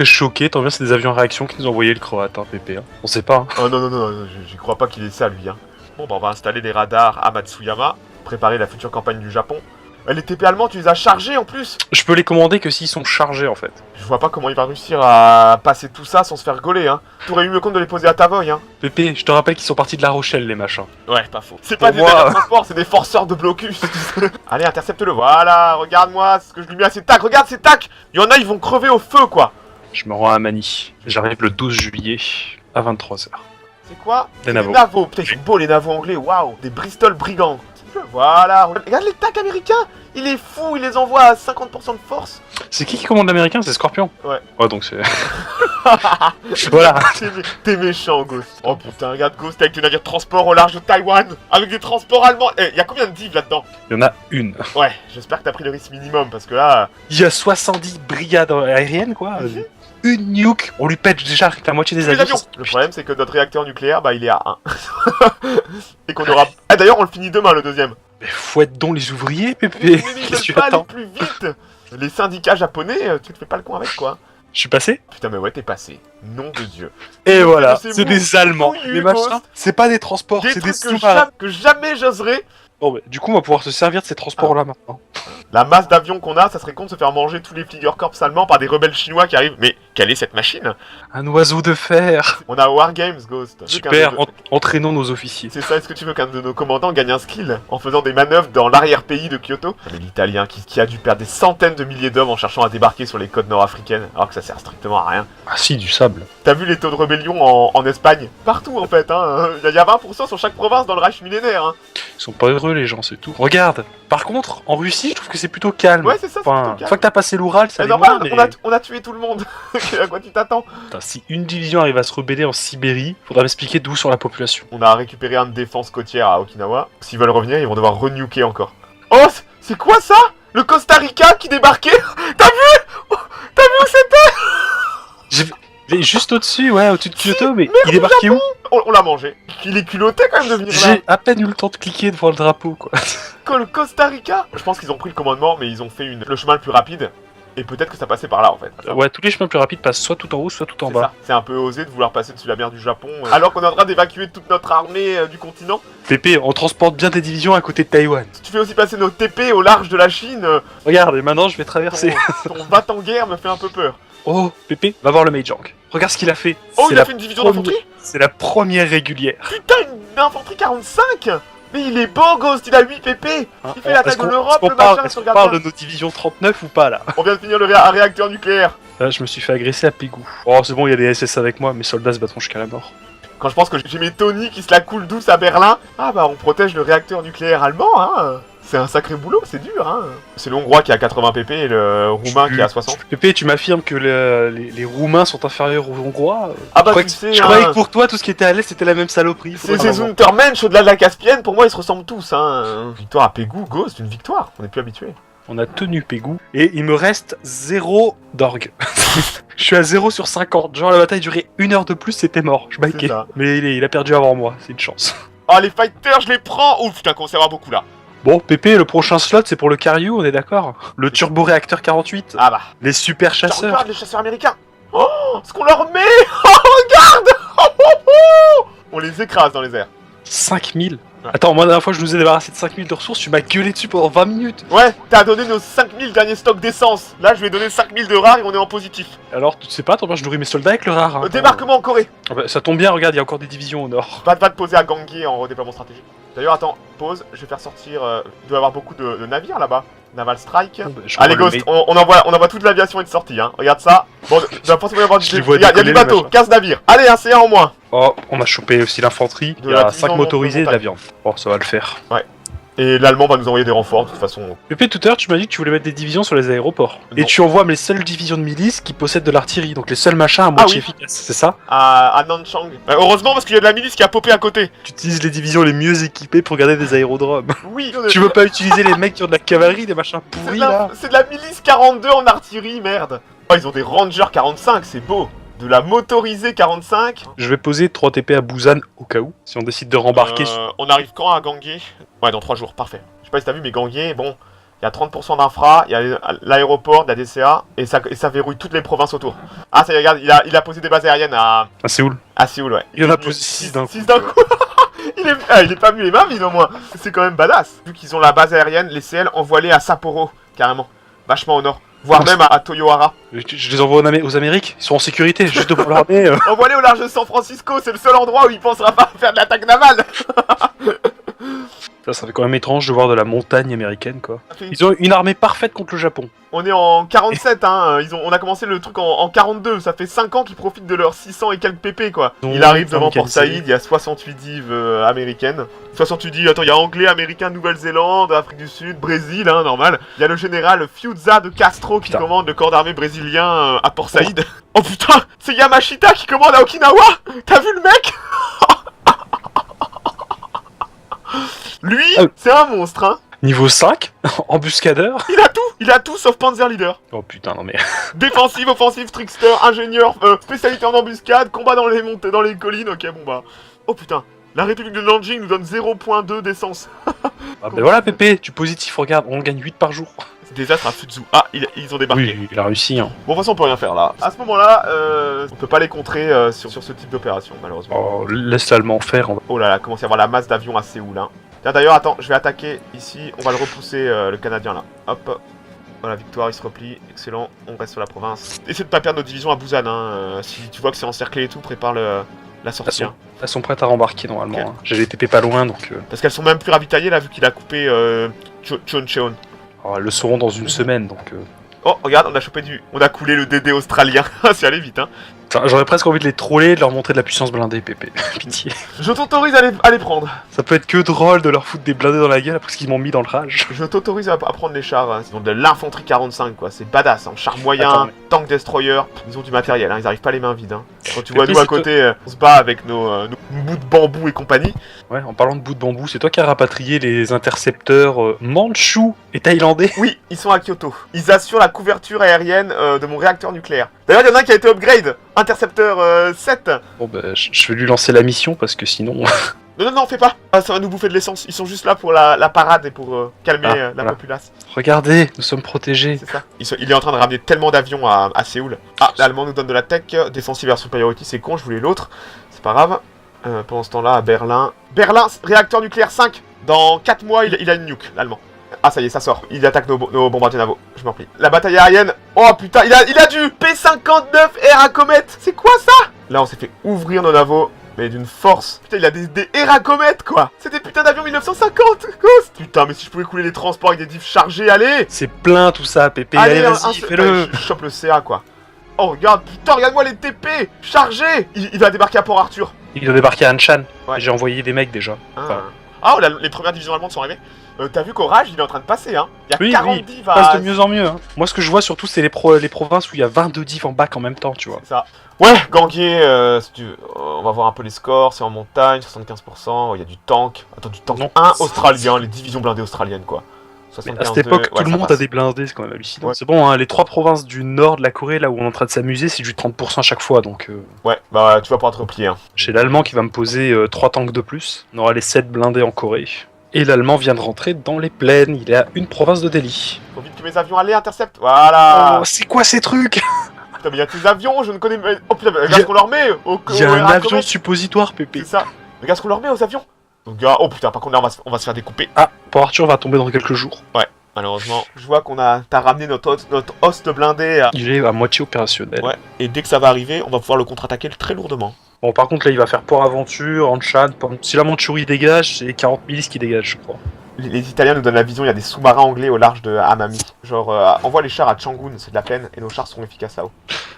serais choqué, tant bien c'est des avions à réaction qui nous ont envoyé le croate, hein, Pépé. Hein. On sait pas. Hein. Oh non, j'y crois pas qu'il ait ça lui. Hein. Bon, bah on va installer des radars à Matsuyama, préparer la future campagne du Japon. Les TP allemands, tu les as chargés en plus. Je peux les commander que s'ils sont chargés en fait. Je vois pas comment il va réussir à passer tout ça sans se faire gauler, hein. T'aurais eu mieux compte de les poser à Tavoy, hein. Pépé, je te rappelle qu'ils sont partis de La Rochelle, les machins. Ouais, pas faux. C'est pas des moi... avions de transport, c'est des forceurs de blocus. Allez, intercepte-le, voilà, regarde-moi ce que je lui mets à ses tacs, regarde ses tacs. Il y en a, ils vont crever au feu, quoi. Je me rends à Manille. J'arrive le 12 juillet à 23h. C'est quoi? Des navos. Putain, ils sont beaux les navos anglais, waouh. Des Bristol brigands. Voilà, regarde les tacs américains. Il est fou, il les envoie à 50% de force. C'est qui commande l'américain? C'est Scorpion? Ouais. Ouais, donc c'est... voilà. T'es méchant, Ghost. Oh putain, regarde Ghost avec le navire de transport au large de Taïwan. Avec des transports allemands. Eh, y'a combien de divs là-dedans? Il y en a une. Ouais, j'espère que t'as pris le risque minimum parce que là... Il y a 70 brigades aériennes, quoi. Une nuke, on lui pète déjà la moitié des avions. Le problème, c'est que notre réacteur nucléaire, bah, il est à 1. Et qu'on aura... Ah, d'ailleurs, on le finit demain, le deuxième. Mais fouette donc les ouvriers, Pépé. Mais ils veulent pas aller plus vite. Les syndicats japonais, tu te fais pas le con avec, quoi. Je suis passé? Putain, mais ouais, t'es passé. Nom de Dieu. Et voilà, c'est des Allemands. Les machins, c'est pas des transports, c'est des sous-marins. Que jamais j'oserais. Bon, bah, du coup, on va pouvoir se servir de ces transports-là maintenant. La masse d'avions qu'on a, ça serait con de se faire manger tous les Fliegerkorps allemands par des rebelles chinois qui arrivent. Mais quelle est cette machine? Un oiseau de fer. On a Wargames, Ghost. Super, entraînons nos officiers. C'est ça, est-ce que tu veux qu'un de nos commandants gagne un skill en faisant des manœuvres dans l'arrière-pays de Kyoto? Mais l'Italien qui a dû perdre des centaines de milliers d'hommes en cherchant à débarquer sur les côtes nord-africaines, alors que ça sert strictement à rien. Ah si, du sable. T'as vu les taux de rébellion en Espagne? Partout en fait, hein. Il y a 20% sur chaque province dans le Reich millénaire, hein. Ils sont pas heureux les gens, c'est tout. Regarde, par contre, en Russie, je trouve que c'est plutôt calme. Ouais, c'est ça, c'est plutôt calme. Une fois que t'as passé l'Oural, ça allait normal, moins, mais... on a tué tout le monde. À quoi tu t'attends? Si une division arrive à se rebeller en Sibérie, faudra m'expliquer d'où sur la population. On a récupéré un de défense côtière à Okinawa. S'ils veulent revenir, ils vont devoir renuker encore. Oh, c'est quoi ça? Le Costa Rica qui débarquait? T'as vu? T'as vu où c'était? Il est juste au-dessus, ouais, au-dessus de Kyoto, mais il débarquait où? On l'a mangé. Il est culotté quand même de venir là. J'ai à peine eu le temps de cliquer devant le drapeau, quoi. Le Costa Rica? Je pense qu'ils ont pris le commandement, mais ils ont fait le chemin le plus rapide. Et peut-être que ça passait par là en fait. Ouais, tous les chemins plus rapides passent soit tout en haut, soit tout en bas. C'est un peu osé de vouloir passer dessus la mer du Japon, alors qu'on est en train d'évacuer toute notre armée du continent. Pépé, on transporte bien des divisions à côté de Taïwan. Tu fais aussi passer nos TP au large de la Chine. Regarde, et maintenant je vais traverser. Ton bat-en-guerre me fait un peu peur. Oh, Pépé, va voir le Meijang. Regarde ce qu'il a fait. Oh, il a fait une division d'infanterie? C'est la première régulière. Putain, une infanterie 45. Mais il est beau, Ghost, il a 8 PP. Il fait l'attaque de l'Europe, le machin, est-ce qu'on parle de nos divisions 39 ou pas, là? On vient de finir le réacteur nucléaire. Là, je me suis fait agresser à Pégou. Oh, c'est bon, il y a des SS avec moi, mes soldats se battront jusqu'à la mort. Quand je pense que j'ai mes Tony qui se la coulent douce à Berlin, ah bah on protège le réacteur nucléaire allemand, hein. C'est un sacré boulot, c'est dur, hein. C'est le Hongrois qui a 80 PP et le Roumain qui a 60. Pépé, tu m'affirmes que les Roumains sont inférieurs aux Hongrois? Ah bah tu sais, je croyais que pour toi, tout ce qui était à l'Est, c'était la même saloperie. C'est Untermensch au-delà de la Caspienne, pour moi ils se ressemblent tous, hein. Victoire à Pégou, Ghost, une victoire, on est plus habitué. On a tenu Pégou, et il me reste 0 d'orgue. Je suis à 0 sur 50, genre la bataille durait 1 heure de plus, c'était mort, je baquais. Mais il a perdu avant moi, c'est une chance. Oh les fighters, je les prends. Ouf, putain, qu'on s'en va beaucoup là. Bon, Pépé, le prochain slot, c'est pour le Karyu, on est d'accord? Le turbo-réacteur 48. Ah bah. Les super chasseurs. Regarde les chasseurs américains. Oh, ce qu'on leur met. Oh, regarde. On les écrase dans les airs. 5000. Attends, moi la dernière fois je nous ai débarrassé de 5000 de ressources, tu m'as gueulé dessus pendant 20 minutes. Ouais, t'as donné nos 5000 derniers stocks d'essence. Là, je vais donner 5000 de rares et on est en positif. Alors, tu sais pas, attends, je nourris mes soldats avec le rare. Hein. Débarquement en Corée. Ah bah, ça tombe bien, regarde, il y a encore des divisions au nord. Va te poser à Gangui en redéploiement stratégique. D'ailleurs, attends, pause, je vais faire sortir... il doit y avoir beaucoup de navires là-bas. Naval Strike. Bah, allez Ghost, on envoie toute l'aviation et de sortie, hein. Regarde ça. Bon, il va forcément y avoir il y a du bateau, 15 navires. Allez, un C1 en moins. Oh, on a chopé aussi l'infanterie. Il y a 5 motorisés et de la viande. Oh, ça va le faire. Ouais. Et l'Allemand va nous envoyer des renforts, de toute façon. Pépé, tout à l'heure, tu m'as dit que tu voulais mettre des divisions sur les aéroports. Non. Et tu envoies les seules divisions de milice qui possèdent de l'artillerie, donc les seuls machins à moitié efficaces, c'est ça? À Nanchang. Heureusement, parce qu'il y a de la milice qui a popé à côté. Tu utilises les divisions les mieux équipées pour garder des aérodromes. Oui. Tu veux pas utiliser les mecs qui ont de la cavalerie, des machins pourris là? C'est de la milice 42 en artillerie, merde. Oh, ils ont des Rangers 45, c'est beau. De la motorisée 45. Je vais poser 3 TP à Busan au cas où, si on décide de rembarquer. On arrive quand à Gangé? Ouais, dans 3 jours, parfait. Je sais pas si t'as vu, mais Gangé, bon, Il y a 30% d'infra, il y a l'aéroport, la DCA, et ça verrouille toutes les provinces autour. Ah, ça y est, regarde, il a posé des bases aériennes à Séoul. À Séoul, ouais. Il en a posé 6 d'un coup. 6 d'un coup. il est pas mis les mains vides au moins. C'est quand même badass. Vu qu'ils ont la base aérienne, les CL envoient-les à Sapporo, carrément. Vachement au nord. Voire même à Toyohara. Je les envoie aux Amériques, ils sont en sécurité, juste devant l'armée. Envoie-les au large de San Francisco, c'est le seul endroit où il pensera pas faire de l'attaque navale. Ça fait quand même étrange de voir de la montagne américaine, quoi. Ils ont une armée parfaite contre le Japon. On est en 47, hein. On a commencé le truc en 42. Ça fait 5 ans qu'ils profitent de leurs 600 et quelques PP, quoi. Il arrive devant Port Saïd, il y a 68 dives américaines. 68 dives, attends, il y a anglais, américain, Nouvelle-Zélande, Afrique du Sud, Brésil, hein, normal. Il y a le général Fiuza de Castro qui commande le corps d'armée brésilien à Port Saïd. Oh putain, c'est Yamashita qui commande à Okinawa. T'as vu le mec? Lui, c'est un monstre, hein. Niveau 5, embuscadeur. Il a tout sauf Panzer Leader. Oh putain, non mais... Défensive, offensive, trickster, ingénieur, spécialité en embuscade, combat dans les montées, dans les collines, ok bon bah... Oh putain, la République de Nanjing nous donne 0.2 d'essence. Ah ben voilà Pépé, tu positif, regarde, on gagne 8 par jour. C'est désastre à Futsu. Ah, ils ont débarqué. Oui, il a réussi, hein. Bon, de toute façon, on peut rien faire là. À ce moment-là, on peut pas les contrer sur ce type d'opération, malheureusement. Oh, laisse l'Allemand faire. Oh là là, commence à y avoir la masse d'avions à Séoul, hein. Tiens, d'ailleurs, attends, je vais attaquer ici, on va le repousser, le Canadien là. Hop. Voilà, victoire, il se replie, excellent, on reste sur la province. Essaye de pas perdre notre division à Busan, hein. Si tu vois que c'est encerclé et tout, prépare la sortie. Elles sont prêtes à rembarquer normalement. Okay. Hein. J'ai les TP pas loin donc. Parce qu'elles sont même plus ravitaillées là, vu qu'il a coupé Choncheon. Oh, elles le seront dans une semaine donc. Oh, regarde, on a coulé le DD australien. C'est allé vite, hein. J'aurais presque envie de les troller, de leur montrer de la puissance blindée, Pépé. Pitié. Je t'autorise à les prendre. Ça peut être que drôle de leur foutre des blindés dans la gueule après ce qu'ils m'ont mis dans le rage. Je t'autorise à prendre les chars. Hein. Ils ont de l'infanterie 45, quoi. C'est badass. Hein. Char moyen, tank destroyer. Ils ont du matériel, hein. Ils arrivent pas les mains vides. Hein. Quand tu vois nous à côté, on se bat avec nos bouts de bambou et compagnie. Ouais, en parlant de bouts de bambou, c'est toi qui as rapatrié les intercepteurs mandchous et thaïlandais. Oui, ils sont à Kyoto. Ils assurent la couverture aérienne de mon réacteur nucléaire. D'ailleurs, il y en a un qui a été upgrade. Intercepteur 7. Bon bah, je vais lui lancer la mission parce que sinon... Non, fais pas. Ça va nous bouffer de l'essence. Ils sont juste là pour la parade et pour calmer la populace. Regardez, nous sommes protégés. C'est ça. Il est en train de ramener tellement d'avions à Séoul. Ah, l'Allemand nous donne de la tech. Défensive versus priority, c'est con, je voulais l'autre. C'est pas grave. Pendant ce temps-là, à Berlin... Berlin, réacteur nucléaire 5. Dans 4 mois, il a une nuke, l'Allemand. Ah, ça y est, ça sort. Il attaque nos bombardiers navaux. Je m'en prie. La bataille aérienne. Oh putain, il a du P-59R à comète. C'est quoi ça? Là, on s'est fait ouvrir nos navaux. Mais d'une force. Putain, il a des R à comète, quoi. C'est des putains d'avions 1950, Ghost. Putain, mais si je pouvais couler les transports avec des diffs chargés, allez. C'est plein tout ça, Pépé. Allez, vas-y, fais-le. Je chope le CA, quoi. Oh, regarde, putain, regarde-moi les TP chargés. Il va débarquer à Port Arthur. Il va débarquer à Anshan. Ouais. J'ai envoyé des mecs déjà. Les premières divisions allemandes sont arrivées. T'as vu qu'Orage, il est en train de passer, hein. Il y a 40 divs à... passe de mieux en mieux, hein. Moi, ce que je vois surtout, c'est les provinces où il y a 22 divs en bac en même temps, tu vois. C'est ça. Ouais, Ganguier, si tu veux, on va voir un peu les scores. C'est en montagne, 75%. Il y a du tank. Attends, du tank 1 australien, les divisions blindées australiennes, quoi. À cette époque, tout le monde a des blindés, c'est quand même hallucinant. Ouais. C'est bon, hein, les 3 provinces du nord de la Corée, là où on est en train de s'amuser, c'est du 30% à chaque fois, donc... Ouais, bah tu vas pouvoir te replier. Hein. J'ai l'Allemand qui va me poser 3 tanks de plus. On aura les 7 blindés en Corée. Et l'Allemand vient de rentrer dans les plaines, il est à une province de Delhi. Faut vite que mes avions allaient interceptent. Voilà. Oh, c'est quoi ces trucs? Putain, mais il y a tes avions, je ne connais... Oh putain, mais regarde ce qu'on leur met Il y a un avion suppositoire, Pépé. C'est ça. Regarde ce qu'on leur met aux avions. Donc, oh putain, par contre là, on va se faire découper. Ah, Port Arthur va tomber dans quelques jours. Ouais. Malheureusement, je vois t'as ramené notre host blindé. Il est à moitié opérationnel. Ouais, et dès que ça va arriver, on va pouvoir le contre-attaquer très lourdement. Bon, par contre, là, il va faire Port Aventure, Anshan. Si la Mandchourie dégage, c'est 40 milices qui dégagent, je crois. Les Italiens nous donnent la vision, il y a des sous-marins anglais au large de Amami. Genre, envoie les chars à Changun, c'est de la plaine, et nos chars seront efficaces là-haut.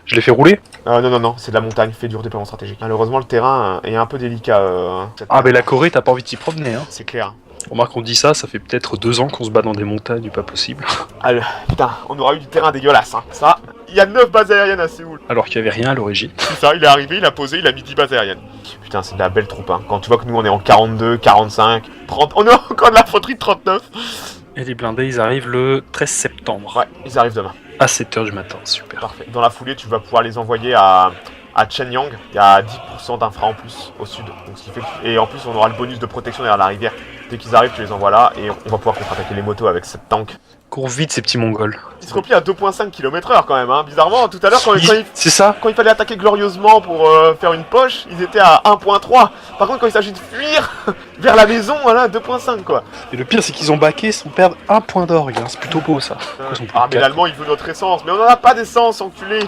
Je les fais rouler? Non, c'est de la montagne, fait dur déploiement stratégique. Malheureusement, le terrain est un peu délicat. Mais la Corée, t'as pas envie de s'y promener, hein. C'est clair. Remarque, on dit ça fait peut-être 2 ans qu'on se bat dans des montagnes, pas possible. Alors, putain, on aura eu du terrain dégueulasse, hein. Ça, il y a 9 bases aériennes à Séoul. Alors qu'il y avait rien à l'origine. C'est ça, il est arrivé, il a posé, il a mis 10 bases aériennes. Putain, c'est de la belle troupe, hein. Quand tu vois que nous, on est en 42, 45, 30... On est encore de l'infanterie de 39. Et les blindés, ils arrivent le 13 septembre. Ouais, ils arrivent demain. À 7h du matin, super. Parfait. Dans la foulée, tu vas pouvoir les envoyer à Shenyang. Il y a 10% d'infra en plus, au sud. Donc, ce qui fait que... Et en plus, on aura le bonus de protection derrière la rivière. Dès qu'ils arrivent, tu les envoies là, et on va pouvoir contre-attaquer les motos avec cette tank. Cours vite ces petits mongols. Ils se replient à 2.5 km/h quand même, hein. Bizarrement, tout à l'heure, C'est ça. quand il fallait attaquer glorieusement pour faire une poche, ils étaient à 1.3. Par contre, quand il s'agit de fuir vers la maison, voilà, 2.5 quoi. Et le pire, c'est qu'ils ont baqué sans perdre un point d'orgue. Hein. C'est plutôt beau ça. Ah, mais l'allemand il veut notre essence, mais on en a pas d'essence, enculé.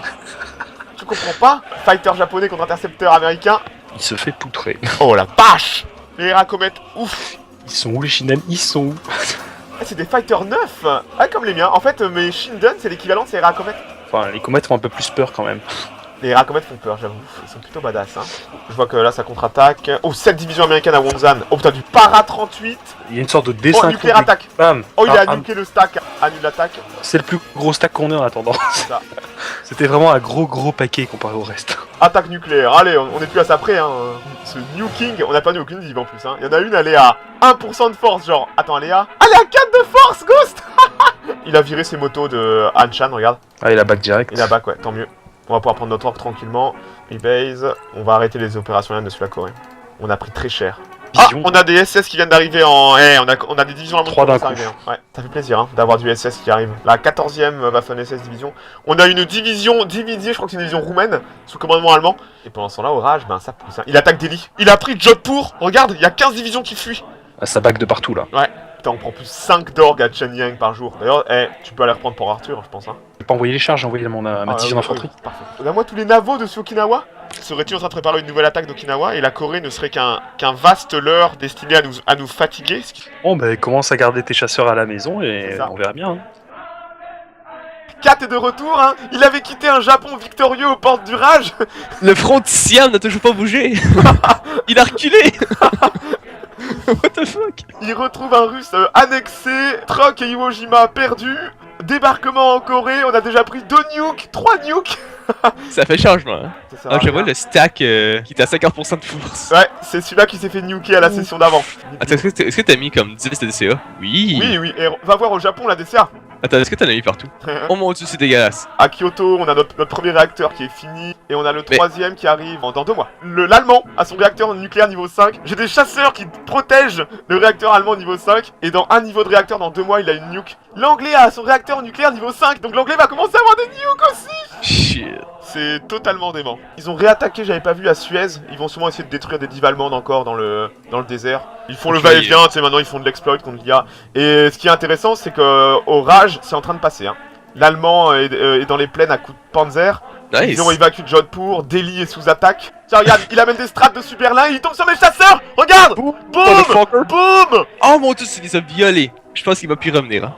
Tu comprends pas? Fighter japonais contre intercepteur américain. Il se fait poutrer. Oh la vache! Les Racomet, ouf! Ils sont où les Shinen? Ils sont où? Ah, c'est des fighters neufs! Ah, comme les miens. En fait, mes Shinden, c'est l'équivalent de ces Racomet. Enfin, les comètes font un peu plus peur quand même. Les Racomet font peur, j'avoue. Ils sont plutôt badass, hein. Je vois que là, ça contre-attaque. Oh, 7 divisions américaines à Wonsan. Oh putain, du Para 38. Il y a une sorte de Oh, dessin. nucléaire attaque. Bam. Oh, il a nuqué le stack. Annule l'attaque. C'est le plus gros stack qu'on ait en attendant. C'était vraiment un gros paquet comparé au reste. Attaque nucléaire. Allez, on est plus à ça près, hein. Ce nuking, on n'a pas eu aucune div en plus, hein. Il y en a une, elle est à 1% de force, genre. Attends, elle est à 4 de force, Ghost. Il a viré ses motos de Hanshan, regarde. Ah, il a back direct. Il a back, ouais, tant mieux. On va pouvoir prendre notre orc tranquillement. Rebase. On va arrêter les opérations aériennes dessus la Corée. On a pris très cher. Ah, on a des SS qui viennent d'arriver en... Eh, on a des divisions à monter. 3 d'un coup. Hein. Ouais, ça fait plaisir hein, d'avoir du SS qui arrive. La 14e Waffen SS division. On a une division divisée, je crois que c'est une division roumaine, sous commandement allemand. Et pendant ce temps-là, Orage, ben ça pousse. Hein. Il attaque Delhi. Il a pris Jodhpur. Regarde, il y a 15 divisions qui fuient. Ah, ça back de partout là. Ouais. Putain, on prend plus 5 d'orgue à Shenyang par jour. D'ailleurs, tu peux aller reprendre pour Arthur, je pense. Hein. J'ai pas envoyé les charges, j'ai envoyé ma division d'infanterie. Oui, parfait. Regarde-moi tous les navos dessus Okinawa. Serais-tu en train de préparer une nouvelle attaque d'Okinawa et la Corée ne serait qu'un vaste leurre destiné à nous fatiguer? Bon, bah commence à garder tes chasseurs à la maison et on verra bien. Hein. Kat est de retour, hein. Il avait quitté un Japon victorieux aux portes du Rage. Le front de Siam n'a toujours pas bougé. Il a reculé. What the fuck? Il retrouve un russe annexé, Truk et Iwo Jima perdus, débarquement en Corée, on a déjà pris 2 nukes, 3 nukes. Ça fait changement, hein. Ah, je vois le stack qui était à 50% de force. Ouais, c'est celui-là qui s'est fait nuker à la session d'avant. Attends, est-ce que t'as mis comme 10 de DCA? Oui. Oui, et va voir au Japon la DCA. Attends, est-ce que t'en as mis partout? Oh mon dieu, c'est dégueulasse. À Kyoto, on a notre premier réacteur qui est fini, et on a le troisième qui arrive dans 2 mois. L'Allemand a son réacteur nucléaire niveau 5. J'ai des chasseurs qui protègent le réacteur allemand niveau 5, et dans un niveau de réacteur, dans 2 mois, il a une nuke. L'Anglais a son réacteur nucléaire niveau 5, donc l'Anglais va commencer à avoir des nukes aussi. Shit. C'est totalement dément. Ils ont réattaqué, j'avais pas vu, à Suez. Ils vont sûrement essayer de détruire des divs allemandes encore dans le désert. Ils font le va-et-vient, tu sais, maintenant ils font de l'exploit contre l'IA. Et ce qui est intéressant, c'est que au Rage, c'est en train de passer. Hein. L'Allemand est dans les plaines à coups de panzer. Nice. Ils ont évacué Jodhpur, Delhi est sous attaque. Tiens, regarde, il amène des strats dessus Berlin, il tombe sur mes chasseurs. Regarde. Boum. Boum. Oh mon dieu, c'est les a violés. Je pense qu'il va plus revenir. Hein.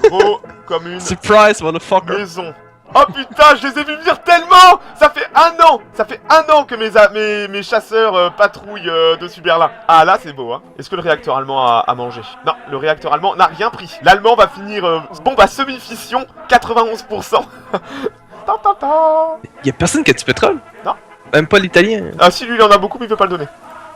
Gros comme une Surprise, motherfucker. maison. Oh putain, je les ai vus venir tellement. Ça fait 1 an que mes chasseurs patrouillent dessus Berlin. Ah là c'est beau hein. Est-ce que le réacteur allemand a mangé? Non, le réacteur allemand n'a rien pris. L'allemand va finir bombe à semi-fission, 91%. Y'a personne qui a du pétrole? Non. Même pas l'italien. Ah si, lui il en a beaucoup mais il veut pas le donner.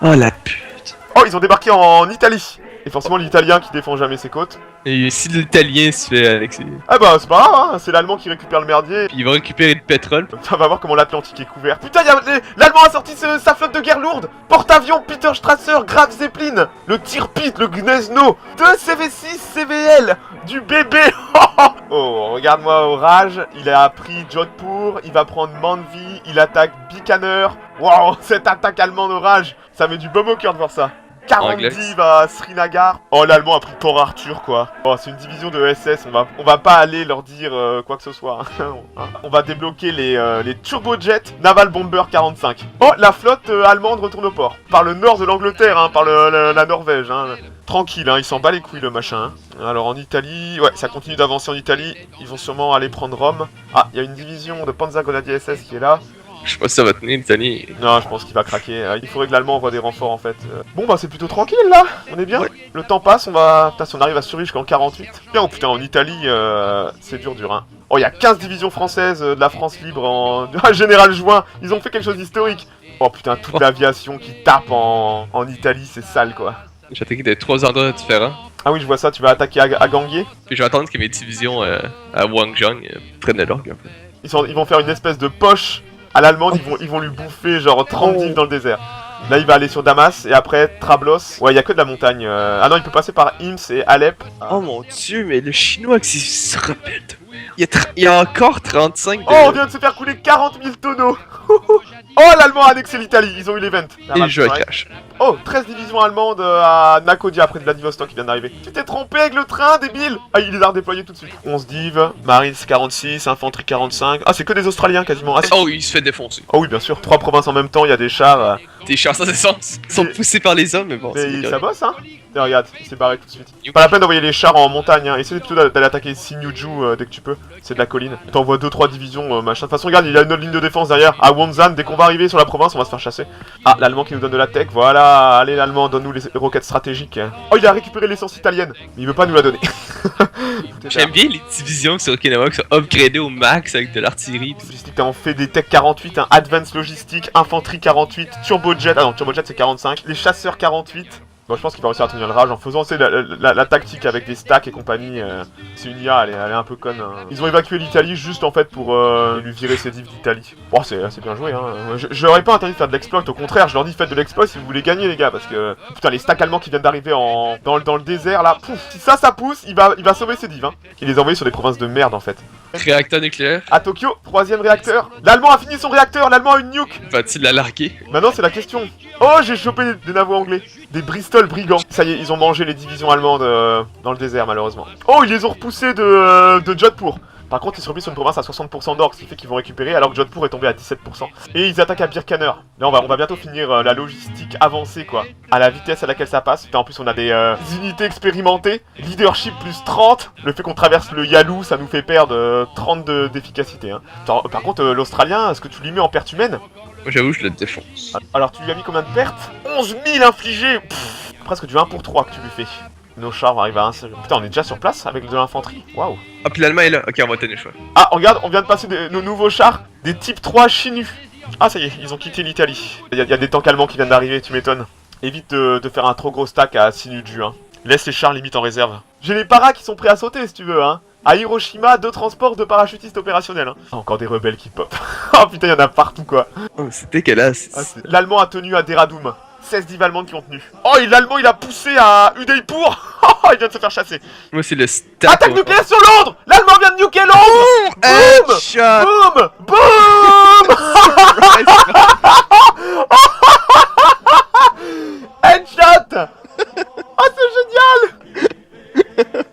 Oh la pute. Oh, ils ont débarqué en Italie. Et forcément l'italien qui défend jamais ses côtes. Et si l'italien se fait avec ses... Ah bah c'est pas grave hein, c'est l'allemand qui récupère le merdier. Puis il va récupérer le pétrole. On va voir comment l'Atlantique est couvert. Putain, l'allemand a sorti sa flotte de guerre lourde. Porte-avions Peter Strasser, Graf Zeppelin, le Tirpitz, le Gnesno, 2 CV6 CVL, du bébé. Oh, regarde-moi Orage, il a pris Jodhpur, il va prendre Manvi, il attaque Bikaner. Wow, cette attaque allemande Orage, ça met du baume au cœur de voir ça. 40 divs à Srinagar. Oh, l'allemand a pris Port Arthur, quoi. Oh, c'est une division de SS, on va pas aller leur dire quoi que ce soit. On va débloquer les turbojets Naval Bomber 45. Oh, la flotte allemande retourne au port. Par le nord de l'Angleterre, hein, par la Norvège. Hein. Tranquille, hein, il s'en bat les couilles, le machin. Hein. Alors, en Italie, ouais, ça continue d'avancer en Italie. Ils vont sûrement aller prendre Rome. Ah, il y a une division de Panzergrenadier SS qui est là. Je sais pas si ça va tenir l'Italie. Non, je pense qu'il va craquer. Il faudrait que l'Allemand envoie des renforts en fait. Bon bah c'est plutôt tranquille là, on est bien. Ouais. Le temps passe, putain, si on arrive à survivre jusqu'en 48. Bien, oh putain, en Italie, c'est dur hein. Oh, il y a 15 divisions françaises de la France libre en Général Juin. Ils ont fait quelque chose d'historique. Oh putain, toute l'aviation qui tape en Italie, c'est sale quoi. J'ai attaqué de 3 endroits différents. Ah oui, je vois ça, tu vas attaquer à Gangye. Puis je vais attendre que mes divisions à Wangzhong prennent de l'orgue un peu. Ils vont faire une espèce de poche. À l'allemande, ils vont lui bouffer genre 30 divs dans le désert. Là, il va aller sur Damas et après Trablos. Ouais, il y a que de la montagne. Ah non, il peut passer par Ims et Alep. Oh mon dieu, mais le chinois qui se rappelle de... Il y a encore 35 de... Oh, on vient de se faire couler 40 000 tonneaux. Oh, l'Allemand a annexé l'Italie, ils ont eu l'event. Il joue à cash. Oh, 13 divisions allemandes à Nakodia après de Vladivostok qui vient d'arriver. Tu t'es trompé avec le train, débile. Ah, il les a redéployés tout de suite. 11 div, Marines 46, Infanterie 45. Ah, c'est que des Australiens quasiment. Ah, Oh, il se fait défoncer. oh oui, bien sûr. 3 provinces en même temps, il y a des chars. Tes chars sans essence sont poussés par les hommes, mais bon, Mais c'est ça bosse, hein. Et regarde, il s'est barré tout de suite. Pas la peine d'envoyer les chars en montagne, hein. Essaye plutôt d'aller attaquer Sinuju dès que tu peux. C'est de la colline. T'envoies 2-3 divisions, machin. De toute façon, regarde, il y a une autre ligne de défense derrière. À Wonsan, dès qu'on va arriver sur la province, on va se faire chasser. Ah, l'Allemand qui nous donne de la tech. Voilà, allez, l'Allemand, donne-nous les roquettes stratégiques. Oh, il a récupéré l'essence italienne, mais il veut pas nous la donner. J'aime bien les divisions sur Okinawa qui sont upgradées au max avec de l'artillerie. Logistique, t'as en fait des tech 48, un Advanced Logistique, Infanterie 48, Turbojet. Ah non, Turbojet c'est 45. Les chasseurs 48. Bon, je pense qu'il va réussir à tenir le rage en faisant la tactique avec des stacks et compagnie. C'est une IA, elle est un peu conne. Hein. Ils ont évacué l'Italie juste en fait pour lui virer ses divs d'Italie. Bon, c'est bien joué. Hein. Je leur ai pas interdit de faire de l'exploit, au contraire, je leur dis faites de l'exploit si vous voulez gagner, les gars. Parce que putain, les stacks allemands qui viennent d'arriver dans le désert là, pouf, si ça pousse, il va sauver ses divs. Hein. Il les a envoyés sur des provinces de merde en fait. Réacteur nucléaire. À Tokyo, 3ème réacteur. L'Allemand a fini son réacteur, l'Allemand a une nuke. Va-t-il la larguer? Maintenant c'est la question. Oh, j'ai chopé des navaux anglais. Des Bristol brigands. Ça y est, ils ont mangé les divisions allemandes dans le désert malheureusement. Oh, ils les ont repoussés de Jodhpur. Par contre, ils sont remis sur une province à 60% d'or, ce qui fait qu'ils vont récupérer alors que Jodhpur est tombé à 17%. Et ils attaquent à Birkaner. Là, on va bientôt finir la logistique avancée, quoi. À la vitesse à laquelle ça passe. Et en plus, on a des unités expérimentées. Leadership plus 30. Le fait qu'on traverse le Yalu, ça nous fait perdre 30 d'efficacité. Hein. Par contre, l'Australien, est-ce que tu lui mets en perte humaine? Moi, j'avoue, je le défonce. Alors, tu lui as mis combien de pertes? 11 000 infligés. Pff, presque du 1 pour 3 que tu lui fais. Nos chars vont arriver à 1 seul. Putain, on est déjà sur place avec de l'infanterie. Waouh. Ah, puis l'Allemagne est là. Ok, on va tenir le choix. Ah, regarde, on vient de passer nos nouveaux chars, des types 3 Chinu. Ah, ça y est, ils ont quitté l'Italie. Il y a des tanks allemands qui viennent d'arriver, tu m'étonnes. Évite de faire un trop gros stack à Sinuju, hein. Laisse les chars limite en réserve. J'ai les paras qui sont prêts à sauter, si tu veux, hein. À Hiroshima, 2 transports de parachutistes opérationnels, hein. Ah, encore des rebelles qui pop. Oh putain, il y en a partout, quoi. Oh, c'est dégueulasse. Ah, l'Allemand a tenu à Deradoum. 16 divs allemandes qui ont tenu. Oh, et l'Allemand, il a poussé à Udaipur. Oh, il vient de se faire chasser. Moi, c'est le stack. Attaque nucléaire sur Londres. L'Allemand vient de nuker Londres. Boum. Headshot. Boum. Boum. Headshot. Oh, c'est génial.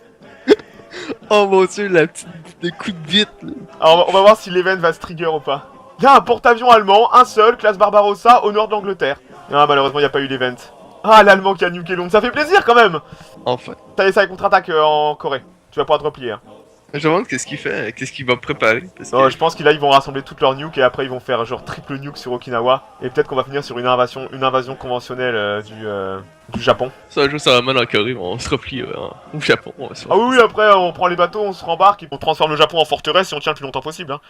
Oh mon dieu, la petite des coups de bite. Là. Alors, on va voir si l'event va se trigger ou pas. Il y a un porte-avions allemand, un seul, classe Barbarossa, au nord de l'Angleterre. Ah, malheureusement, il n'y a pas eu l'event. Ah, l'Allemand qui a nuké Londres, ça fait plaisir quand même. Enfin. T'as laissé la contre-attaque en Corée. Tu vas pouvoir te replier. Hein. Je me demande qu'est-ce qu'il fait, qu'est-ce qu'il va préparer. Parce Non, que... je pense qu'ils ils vont rassembler toutes leurs nukes et après ils vont faire genre triple nuke sur Okinawa. Et peut-être qu'on va finir sur une invasion conventionnelle du Japon. Ça va jouer ça vraiment en Corée, on se replie au Japon. Ah oui, après on prend les bateaux, on se rembarque et on transforme le Japon en forteresse et on tient le plus longtemps possible. Hein.